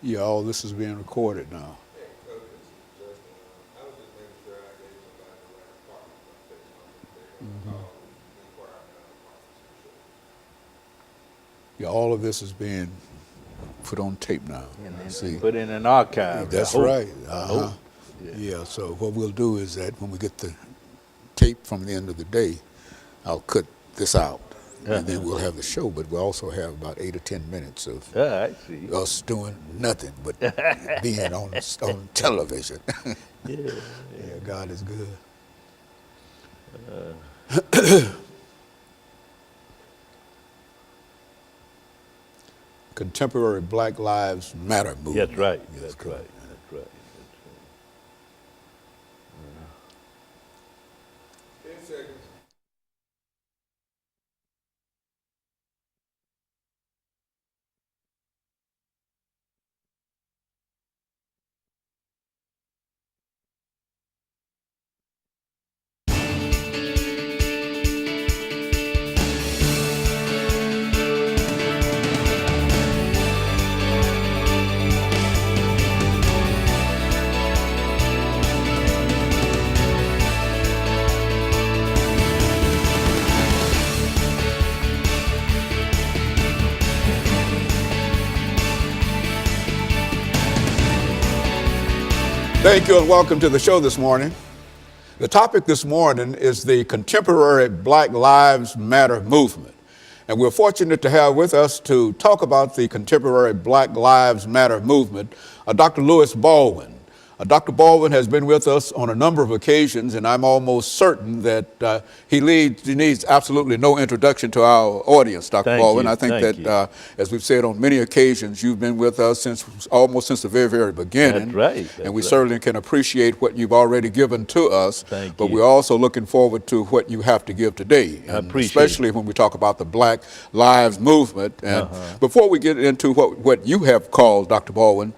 Yeah, all this is being recorded now. Hey, Coach, this is Justin. I was just making sure I gave somebody the right apartment complex number. They're going to call and inquire about apartments and Yeah, all of this is being put on tape now. And then See, put in an archive. that's I hope. right. I hope. Yeah. Yeah. So what we'll do is that when we get the tape from the end of the day, I'll cut this out, and then we'll have the show. But we'll also have about 8 or 10 minutes of I see. us doing nothing but being on television. Yeah. Yeah, God is good. Contemporary Black Lives Matter movement. That's right. Yes, That's good. right. That's right. 10 seconds. Thank you and welcome to the show this morning. The topic this morning is the contemporary Black Lives Matter movement. And we're fortunate to have with us to talk about the contemporary Black Lives Matter movement, Dr. LBaldwin. Dr. Baldwin has been with us on a number of occasions, and I'm almost certain that he needs absolutely no introduction to our audience, Dr. Thank Baldwin. you. I think Thank that, as we've said on many occasions, you've been with us almost since the very, very beginning. That's right. That's and we right. certainly can appreciate what you've already given to us. Thank but you. we're also looking forward to what you have to give today, I appreciate especially when we talk about the Black Lives Movement. And before we get into what you have called, Dr. Baldwin,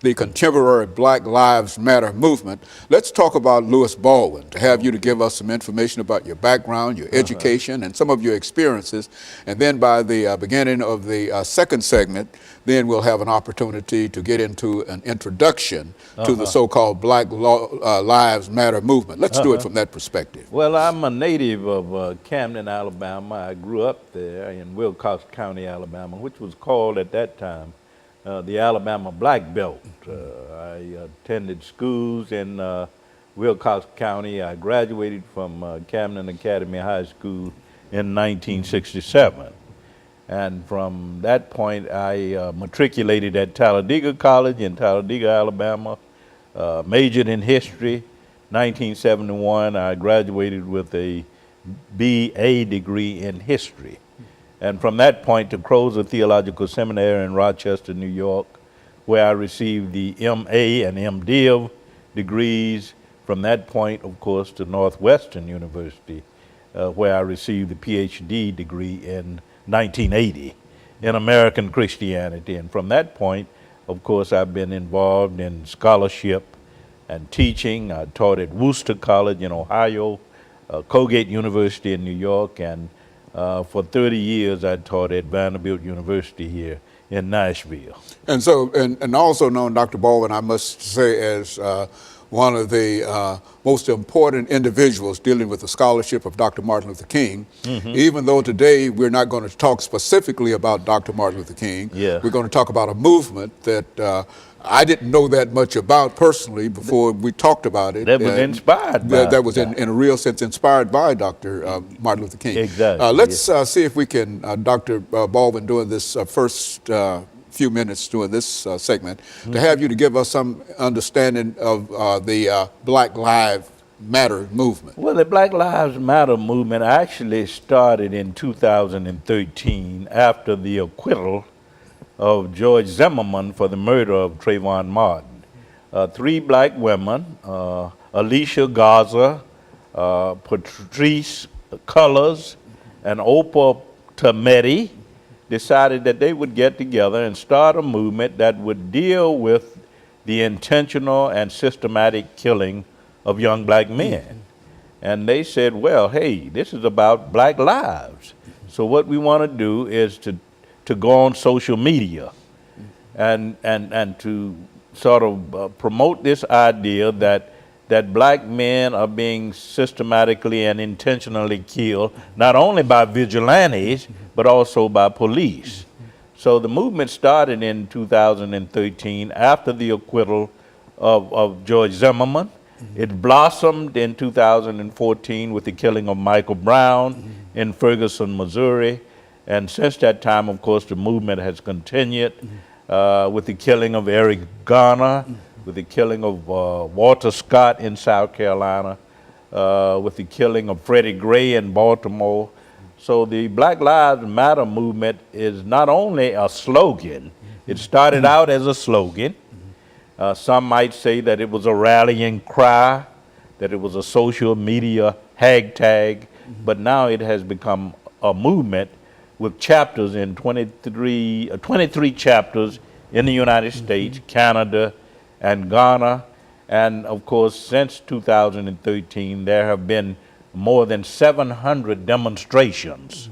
the contemporary Black Lives Matter movement, let's talk about LBaldwin, to have you to give us some information about your background, your education, and some of your experiences. And then by the beginning of the second segment, then we'll have an opportunity to get into an introduction to the so-called Black Lives Matter movement. Let's do it from that perspective. Well, I'm a native of Camden, Alabama. I grew up there in Wilcox County, Alabama, which was called at that time the Alabama Black Belt. I attended schools in Wilcox County. I graduated from Camden Academy High School in 1967. And from that point, I matriculated at Talladega College in Talladega, Alabama, majored in history. 1971, I graduated with a BA degree in history. And from that point to Crozer Theological Seminary in Rochester, New York, where I received the MA and MDiv degrees. From that point, of course, to Northwestern University, where I received the PhD degree in 1980 in American Christianity. And from that point, of course, I've been involved in scholarship and teaching. I taught at Worcester College in Ohio, Colgate University in New York, and for 30 years, I taught at Vanderbilt University here in Nashville. And so, and also known, Dr. Baldwin, I must say, as one of the most important individuals dealing with the scholarship of Dr. Martin Luther King. Even though today we're not going to talk specifically about Dr. Martin Luther King, Yeah. we're going to talk about a movement that I didn't know that much about personally before we talked about it. That was inspired by that was in a real sense inspired by Dr. Martin Luther King. Exactly, Let's see if we can, Dr. Baldwin, during this first few minutes during this segment, to have you to give us some understanding of the Black Lives Matter movement. Well, the Black Lives Matter movement actually started in 2013 after the acquittal of George Zimmerman for the murder of Trayvon Martin. 3 black women, Alicia Garza, Patrice Cullors, and Oprah Tometi, decided that they would get together and start a movement that would deal with the intentional and systematic killing of young black men. And they said, well, hey, this is about black lives. So what we want to do is to go on social media and to sort of promote this idea that black men are being systematically and intentionally killed, not only by vigilantes, but also by police. So the movement started in 2013 after the acquittal of George Zimmerman. It blossomed in 2014 with the killing of Michael Brown in Ferguson, Missouri. And since that time, of course, the movement has continued with the killing of Eric Garner, with the killing of Walter Scott in South Carolina, with the killing of Freddie Gray in Baltimore. So the Black Lives Matter movement is not only a slogan, it started out as a slogan. Some might say that it was a rallying cry, that it was a social media hashtag, but now it has become a movement with chapters in 23 chapters in the United States, Canada, and Ghana. And of course, since 2013, there have been more than 700 demonstrations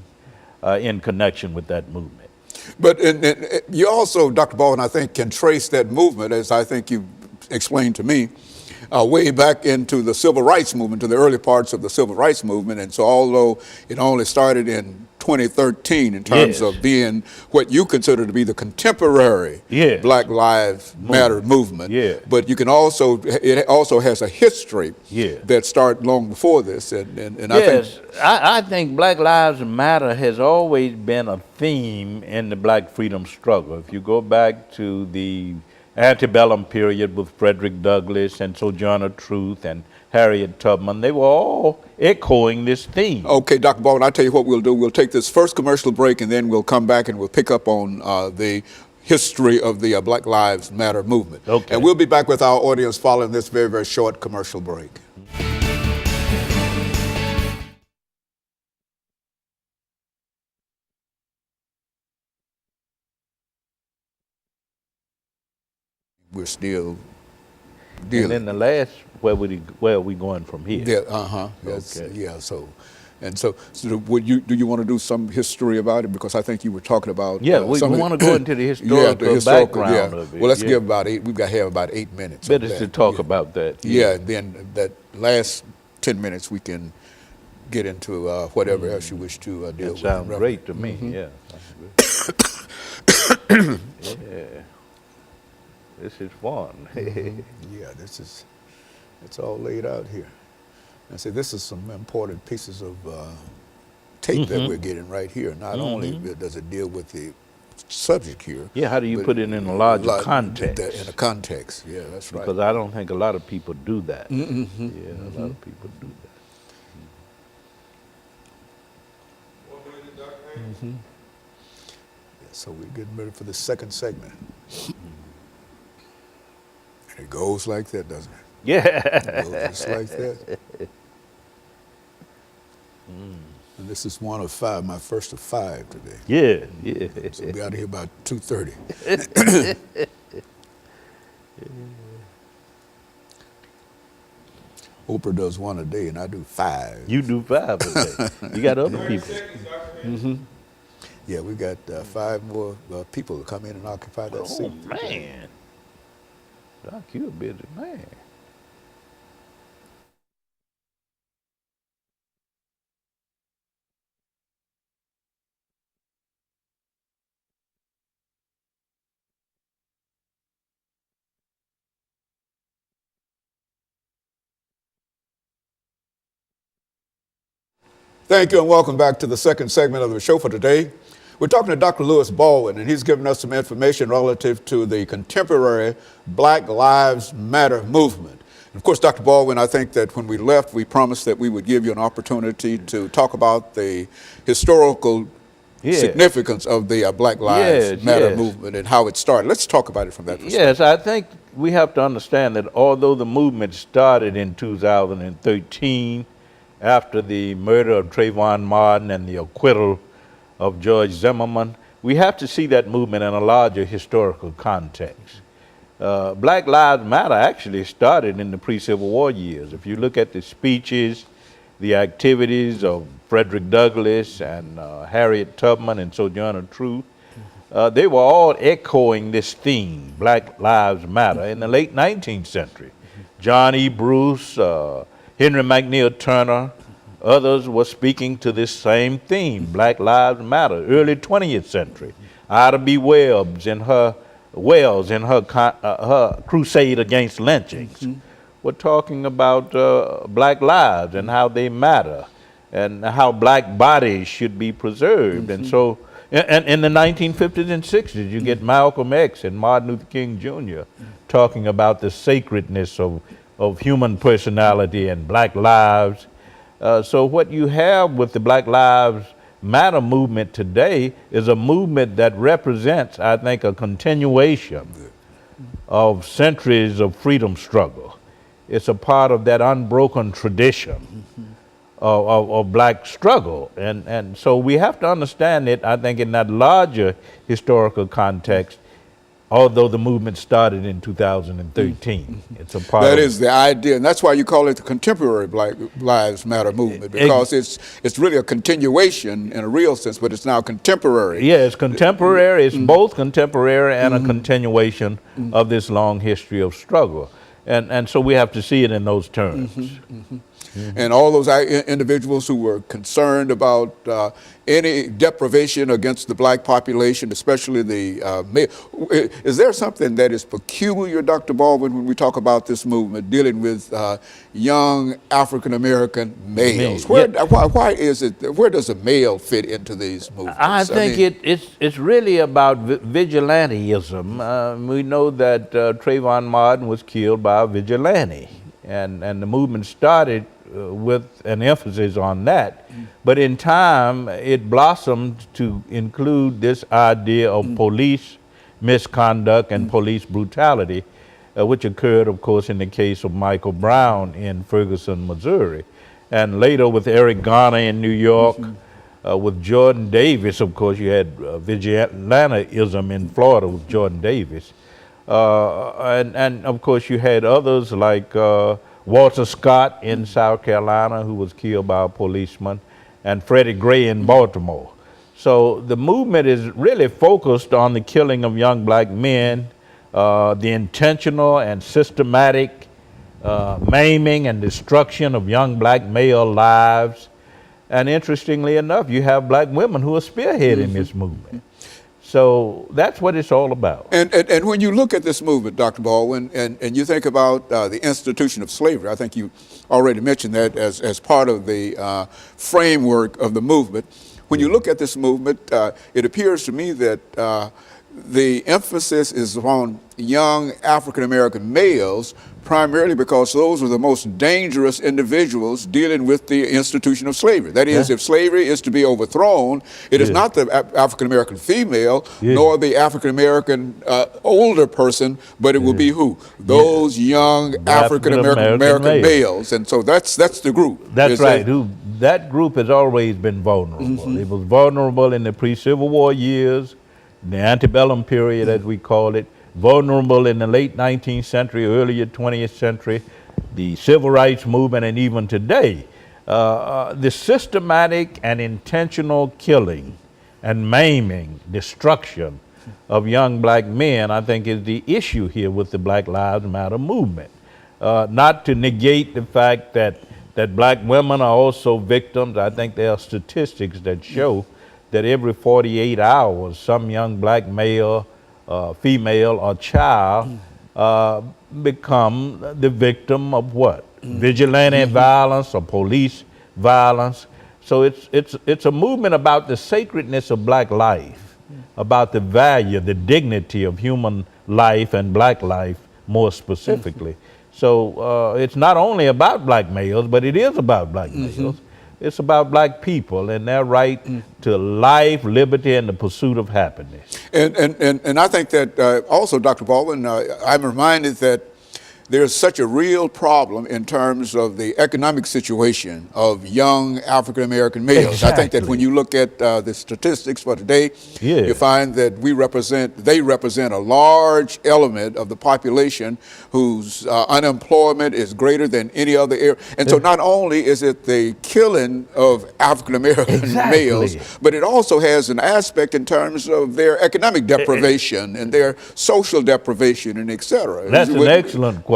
in connection with that movement. But you also, Dr. Baldwin, I think, can trace that movement, as I think you explained to me, way back into the civil rights movement, to the early parts of the civil rights movement. And so although it only started in 2013 in terms of being what you consider to be the contemporary Black Lives Matter movement, but you can also, it also has a history that started long before this. I think Black Lives Matter has always been a theme in the black freedom struggle. If you go back to the antebellum period with Frederick Douglass and Sojourner Truth and Harriet Tubman, they were all echoing this theme. Okay, Dr. Baldwin, I'll tell you what we'll do. We'll take this first commercial break, and then we'll come back and we'll pick up on the history of the Black Lives Matter movement. Okay. And we'll be back with our audience following this very, very short commercial break. We're still dealing. And then the last, where are we going from here? Yeah, Okay. Yeah, so would you, do you want to do some history about it? Because I think you were talking about. Yeah, we want to go into the historical background of it. Well, let's give about we've got to have about 8 minutes. Better to talk about that. Yeah, and then that last 10 minutes we can get into whatever else you wish to deal with. That sounds great to me, yeah. This is fun. Yeah, it's all laid out here. And see, this is some important pieces of tape that we're getting right here. Not only does it deal with the subject here. Yeah, how do you put it in a larger context? In a context, yeah, that's right. Because I don't think a lot of people do that. Yeah, a lot of people do that. 1 minute, Dr. Haynes. Yeah, so we're getting ready for the second segment. And it goes like that, doesn't it? Yeah. It goes just like that. And this is one of 5, my first of 5 today. Yeah. So we'll be out of here about 2:30. Oprah does 1 a day, and I do 5. You do 5 a day. You got other 30 people. seconds, Dr. Haynes. Yeah, we got 5 more people to come in and occupy that seat. Oh, man. Doc, you a busy man. Thank you and welcome back to the second segment of the show for today. We're talking to Dr. Louis Baldwin, and he's given us some information relative to the contemporary Black Lives Matter movement. And of course, Dr. Baldwin, I think that when we left, we promised that we would give you an opportunity to talk about the historical significance of the Black Lives Matter movement and how it started. Let's talk about it from that perspective. Yes, I think we have to understand that although the movement started in 2013, after the murder of Trayvon Martin and the acquittal of George Zimmerman, we have to see that movement in a larger historical context. Black Lives Matter actually started in the pre-Civil War years. If you look at the speeches, the activities of Frederick Douglass and Harriet Tubman and Sojourner Truth, they were all echoing this theme, Black Lives Matter, in the late 19th century. John E. Bruce, Henry McNeil Turner, others were speaking to this same theme, Black Lives Matter. Early 20th century, Ida B. Wells in her her crusade against lynchings, were talking about black lives and how they matter, and how black bodies should be preserved. And so, and in the 1950s and 60s, you get Malcolm X and Martin Luther King Jr. talking about the sacredness of human personality and black lives. So what you have with the Black Lives Matter movement today is a movement that represents, I think, a continuation of centuries of freedom struggle. It's a part of that unbroken tradition of black struggle. And so we have to understand it, I think, in that larger historical context, although the movement started in 2013. It's a part That of is the idea, and that's why you call it the contemporary Black Lives Matter movement, because it's really a continuation in a real sense, but it's now contemporary. Yeah, it's contemporary. It's both contemporary and a continuation of this long history of struggle. And so we have to see it in those terms. And all those individuals who were concerned about any deprivation against the black population, especially the male. Is there something that is peculiar, Dr. Baldwin, when we talk about this movement dealing with young African-American males? Why is it, where does a male fit into these movements? I think it's really about vigilanteism. We know that Trayvon Martin was killed by a vigilante, and the movement started with an emphasis on that. But in time, it blossomed to include this idea of police misconduct and police brutality, which occurred, of course, in the case of Michael Brown in Ferguson, Missouri. And later with Eric Garner in New York, with Jordan Davis, of course, you had vigilanteism in Florida with Jordan Davis. And of course, you had others like Walter Scott in South Carolina, who was killed by a policeman, and Freddie Gray in Baltimore. So the movement is really focused on the killing of young black men, the intentional and systematic maiming and destruction of young black male lives. And interestingly enough, you have black women who are spearheading this movement. So that's what it's all about. And when you look at this movement, Dr. Baldwin, and you think about the institution of slavery, I think you already mentioned that as part of the framework of the movement. When you look at this movement, it appears to me that the emphasis is on young African-American males, primarily because those are the most dangerous individuals dealing with the institution of slavery. That is, if slavery is to be overthrown, it is not the African-American female, nor the African-American older person, but it will be who? Those young African-American males. And so that's the group. That's right. That group has always been vulnerable. It was vulnerable in the pre-Civil War years, the antebellum period, as we call it, vulnerable in the late 19th century, earlier 20th century, the civil rights movement, and even today. The systematic and intentional killing and maiming, destruction of young black men, I think, is the issue here with the Black Lives Matter movement. Not to negate the fact that black women are also victims. I think there are statistics that show that every 48 hours, some young black male, female, or child become the victim of what? Vigilante violence or police violence. So it's a movement about the sacredness of black life, about the value, the dignity of human life and black life more specifically. So it's not only about black males, but it is about black males. It's about black people and their right to life, liberty, and the pursuit of happiness. And I think that also, Dr. Baldwin, I'm reminded that there's such a real problem in terms of the economic situation of young African American males. I think that when you look at the statistics for today, you find that they represent a large element of the population whose unemployment is greater than any other area. And so not only is it the killing of African American males, but it also has an aspect in terms of their economic deprivation and their social deprivation and et cetera. That's an excellent question.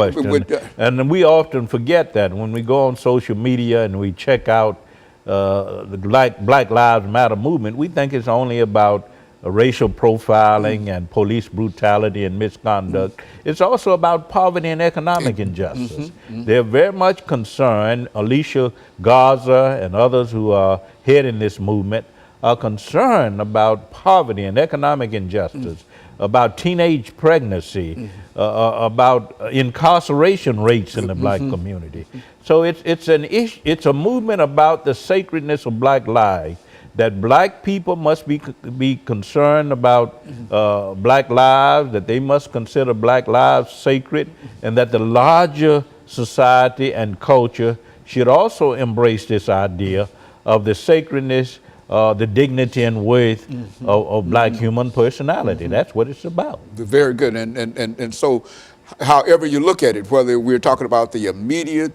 And we often forget that when we go on social media and we check out the Black Lives Matter movement, we think it's only about racial profiling and police brutality and misconduct. It's also about poverty and economic injustice. They're very much concerned, Alicia Garza and others who are heading this movement are concerned about poverty and economic injustice, about teenage pregnancy, about incarceration rates in the black community. So it's a movement about the sacredness of black life, that black people must be concerned about black lives, that they must consider black lives sacred, and that the larger society and culture should also embrace this idea of the sacredness, the dignity and worth of black human personality. That's what it's about. Very good. And so however you look at it, whether we're talking about the immediate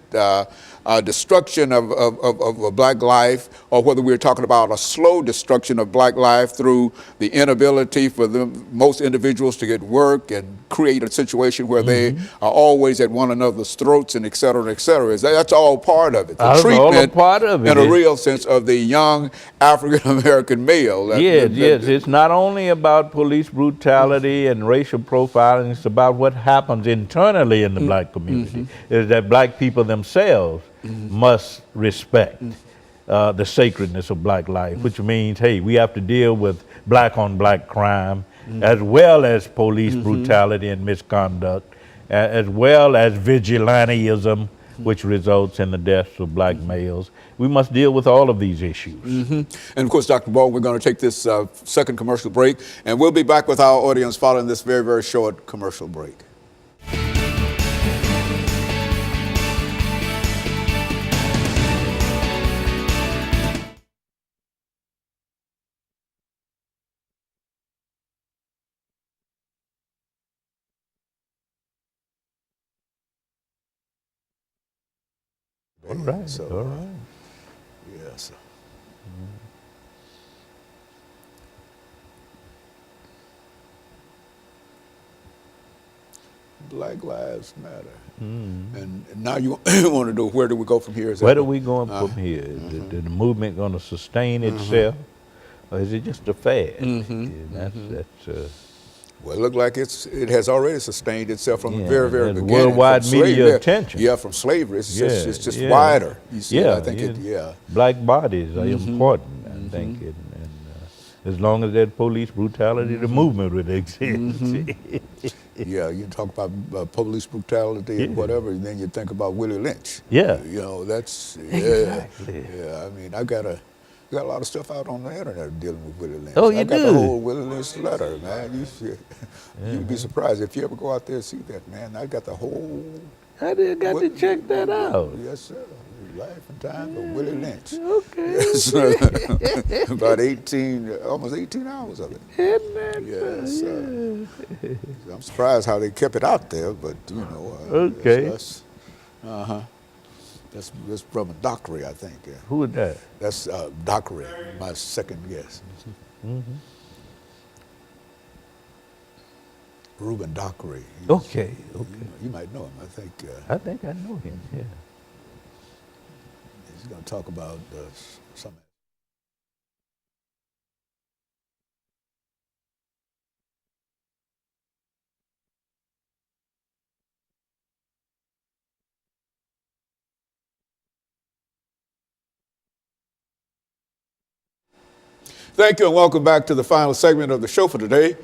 destruction of a black life, or whether we're talking about a slow destruction of black life through the inability for most individuals to get work and create a situation where they are always at one another's throats and et cetera, et cetera. That's all part of it. The treatment, all a part of it, in a real sense, of the young African American male. Yes. It's not only about police brutality and racial profiling, it's about what happens internally in the black community, is that black people themselves must respect the sacredness of black life, which means, hey, we have to deal with black on black crime, as well as police brutality and misconduct, as well as vigilantism, which results in the deaths of black males. We must deal with all of these issues. And of course, Dr. Baldwin, we're going to take this second commercial break, and we'll be back with our audience following this very, very short commercial break. All right. So, all right. Yes. Black Lives Matter. And now you want to know, where do we go from here? Where are we going from here? Is the movement going to sustain itself, or is it just a fad? Well, it looks like it has already sustained itself from the very, very beginning. Worldwide media attention. Yeah, from slavery. It's just wider. You see, I think Black bodies are important, I think. And as long as there's police brutality, the movement would exist. Yeah, you talk about police brutality and whatever, and then you think about Willie Lynch. Yeah. You know, that's, Exactly. Yeah, I mean, I got a lot of stuff out on the internet dealing with Willie Lynch. Oh, you I got do? the whole Willie Lynch letter, man. You'd be surprised if you ever go out there and see that, man. I got the whole... I got to check that out. Yes, sir. Life and Times of Willie Lynch. Okay. Yes, about almost 18 hours of it. Isn't that Yes. I'm surprised how they kept it out there, but you know. Okay. That's from Dockery, I think. Who is that? That's Dockery, my second guess. Reuben Dockery. Okay. You might know him, I think. I think I know him, yeah. He's going to talk about some. Thank you and welcome back to the final segment of the show for today.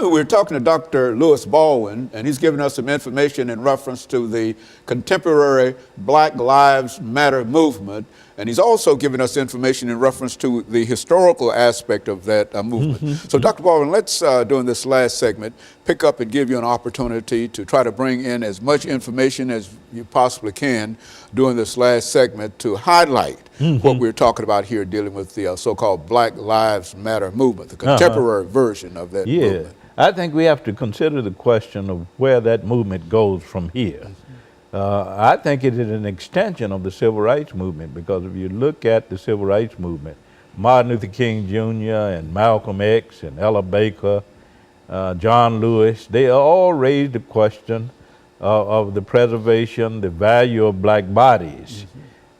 We're talking to Dr. Louis Baldwin, and he's giving us some information in reference to the contemporary Black Lives Matter movement And he's also given us information in reference to the historical aspect of that movement. So, Dr. Baldwin, let's, during this last segment, pick up and give you an opportunity to try to bring in as much information as you possibly can during this last segment to highlight what we're talking about here, dealing with the so-called Black Lives Matter movement, the contemporary version of that movement. I think we have to consider the question of where that movement goes from here. I think it is an extension of the civil rights movement, because if you look at the civil rights movement, Martin Luther King Jr. and Malcolm X and Ella Baker, John Lewis, they all raised the question of the preservation, the value of black bodies.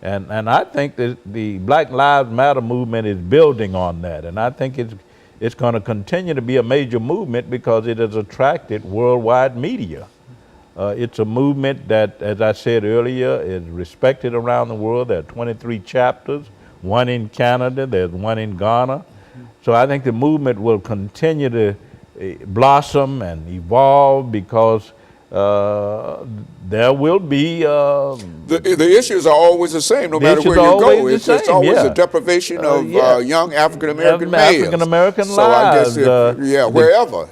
And I think that the Black Lives Matter movement is building on that. And I think it's going to continue to be a major movement because it has attracted worldwide media. It's a movement that, as I said earlier, is respected around the world. There are 23 chapters, one in Canada, there's one in Ghana. So I think the movement will continue to blossom and evolve because there will be the issues are always the same, no matter where you go. It's always a deprivation of young African American males. African American lives. So I guess wherever.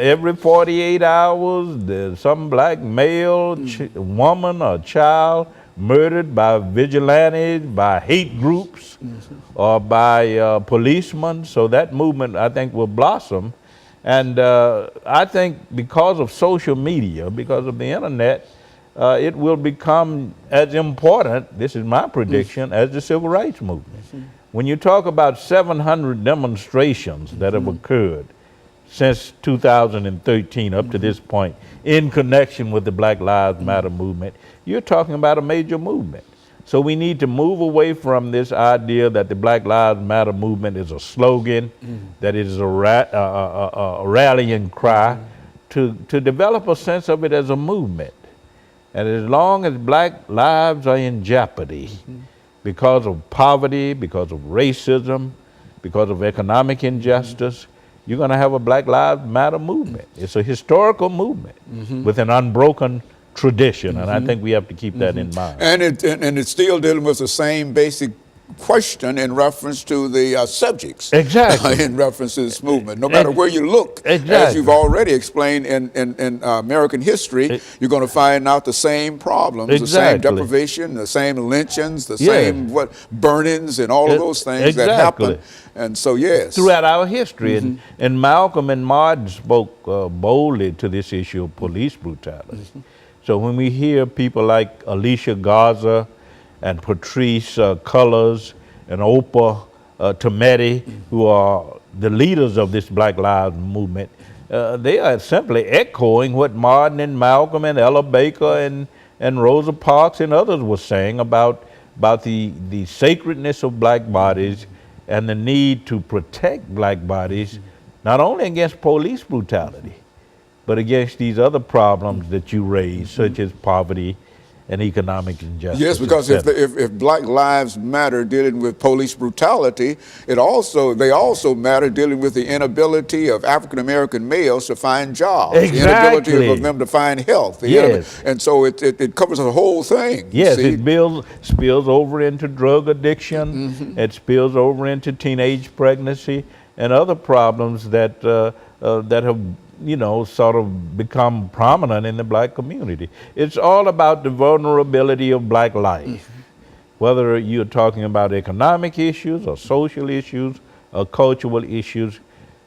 Every 48 hours, there's some black male, woman, or child murdered by vigilantes, by hate groups, or by policemen. So that movement, I think, will blossom. And I think because of social media, because of the internet, it will become as important, this is my prediction, as the civil rights movement. When you talk about 700 demonstrations that have occurred since 2013 up to this point in connection with the Black Lives Matter movement, you're talking about a major movement. So we need to move away from this idea that the Black Lives Matter movement is a slogan, that it is a rallying cry, to develop a sense of it as a movement. And as long as black lives are in jeopardy because of poverty, because of racism, because of economic injustice, you're going to have a Black Lives Matter movement. It's a historical movement with an unbroken tradition, and I think we have to keep that in mind. And it's still dealing with the same basic question in reference to the subjects. Exactly. In reference to this movement. No matter where you look, exactly, as you've already explained in American history, you're going to find out the same problems, the same deprivation, the same lynchings, the same burnings, and all of those things that happen. And so, yes. Throughout our history. And Malcolm and Martin spoke boldly to this issue of police brutality. So when we hear people like Alicia Garza and Patrice Cullors and Oprah Tometi, who are the leaders of this Black Lives movement, they are simply echoing what Martin and Malcolm and Ella Baker and Rosa Parks and others were saying about the sacredness of black bodies and the need to protect black bodies, not only against police brutality, but against these other problems that you raise, such as poverty and economic injustice. Yes, because if Black Lives Matter dealing with police brutality, they also matter dealing with the inability of African American males to find jobs, the inability of them to find health. And so it covers the whole thing. Yes, it spills over into drug addiction, it spills over into teenage pregnancy and other problems that have sort of become prominent in the black community. It's all about the vulnerability of black life. Whether you're talking about economic issues or social issues or cultural issues,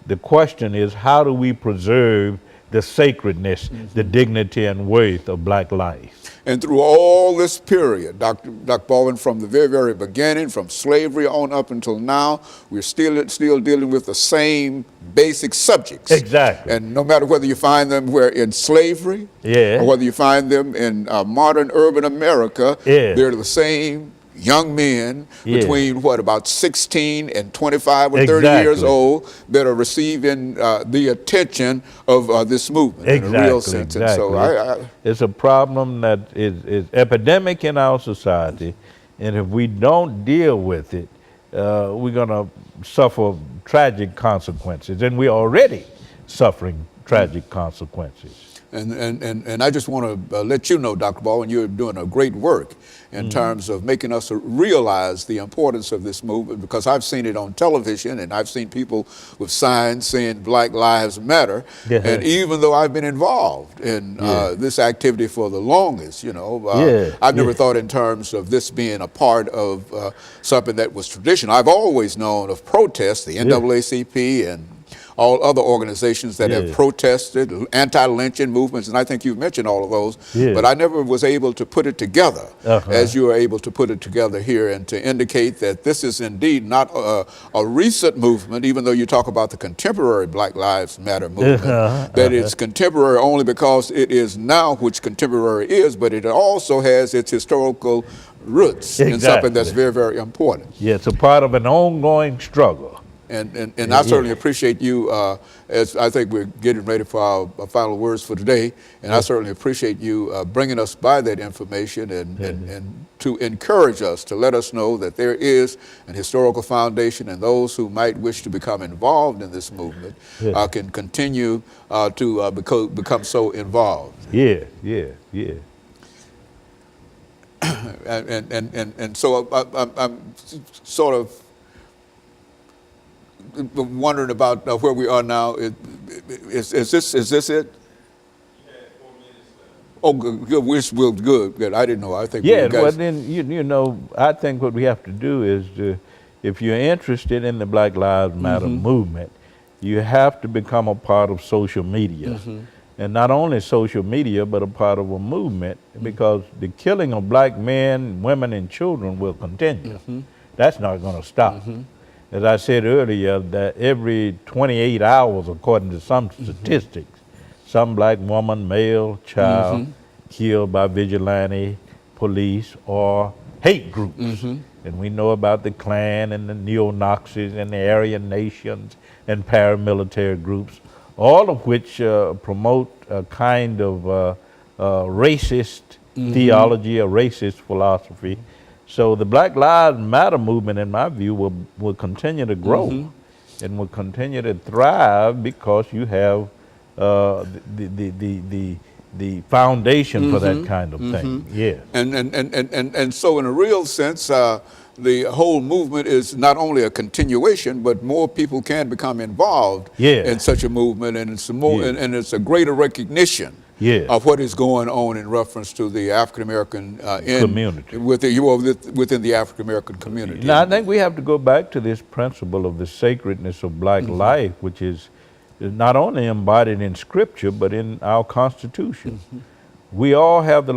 the question is, how do we preserve the sacredness, the dignity and worth of black life? And through all this period, Dr. Baldwin, from the very, very beginning, from slavery on up until now, we're still dealing with the same basic subjects. Exactly. And no matter whether you find them in slavery, or whether you find them in modern urban America, they're the same young men between about 16 and 25 or 30 years old that are receiving the attention of this movement in a real sense. And so it's a problem that is epidemic in our society, and if we don't deal with it, we're going to suffer tragic consequences, and we're already suffering tragic consequences. And I just want to let you know, Dr. Baldwin, you're doing a great work in terms of making us realize the importance of this movement, because I've seen it on television and I've seen people with signs saying Black Lives Matter. And even though I've been involved in this activity for the longest, I've never thought in terms of this being a part of something that was traditional. I've always known of protests, the NAACP and all other organizations that have protested, anti-lynching movements, and I think you've mentioned all of those, but I never was able to put it together as you are able to put it together here, and to indicate that this is indeed not a recent movement, even though you talk about the contemporary Black Lives Matter movement, that it's contemporary only because it is now which contemporary is, but it also has its historical roots in something that's very, very important. Yeah, it's a part of an ongoing struggle. And I certainly appreciate you, as I think we're getting ready for our final words for today, and I certainly appreciate you bringing us by that information and to encourage us, to let us know that there is an historical foundation, and those who might wish to become involved in this movement can continue to become so involved. Yeah. And so I'm sort of wondering about where we are now. Is this it? You had 4 minutes left. Oh, good. Good. I didn't know. I think well then I think what we have to do is if you're interested in the Black Lives Matter movement, you have to become a part of social media. And not only social media, but a part of a movement, because the killing of black men, women, and children will continue. That's not going to stop. As I said earlier, that every 28 hours, according to some statistics, some black woman, male, child killed by vigilante police or hate groups. And we know about the Klan and the neo-Nazis and the Aryan nations and paramilitary groups, all of which promote a kind of racist theology, a racist philosophy. So the Black Lives Matter movement, in my view, will continue to grow and will continue to thrive, because you have the foundation for that kind of thing. Yeah. And so in a real sense, the whole movement is not only a continuation, but more people can become involved in such a movement, and it's and it's a greater recognition of what is going on in reference to the African American community, within the African American community. Now, I think we have to go back to this principle of the sacredness of black life, which is not only embodied in Scripture, but in our Constitution. We all have the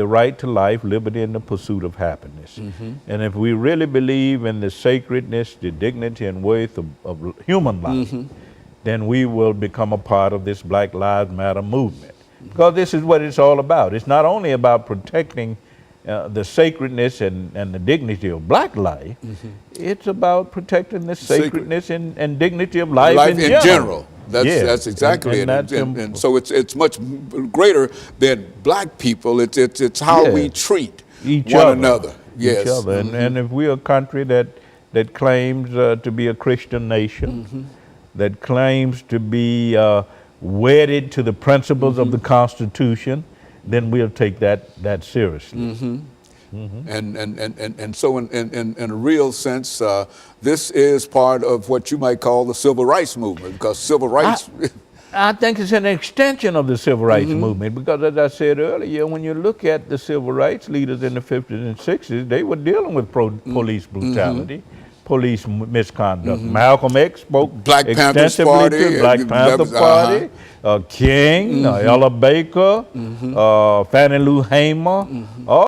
right to life, liberty, and the pursuit of happiness. And if we really believe in the sacredness, the dignity, and worth of human life, then we will become a part of this Black Lives Matter movement. Because this is what it's all about. It's not only about protecting the sacredness and the dignity of black life, it's about protecting the sacredness and dignity of life in general. That's exactly it. And so it's much greater than black people. It's how we treat one another. Each other. And if we're a country that claims to be a Christian nation, that claims to be wedded to the principles of the Constitution, then we'll take that seriously. And so in a real sense, this is part of what you might call the civil rights movement, because civil rights... I think it's an extension of the civil rights movement, because as I said earlier, when you look at the civil rights leaders in the 50s and 60s, they were dealing with police brutality, police misconduct. Malcolm X spoke Black Panthers Party, to Black Panther Party, King, Ella Baker, Fannie Lou Hamer, all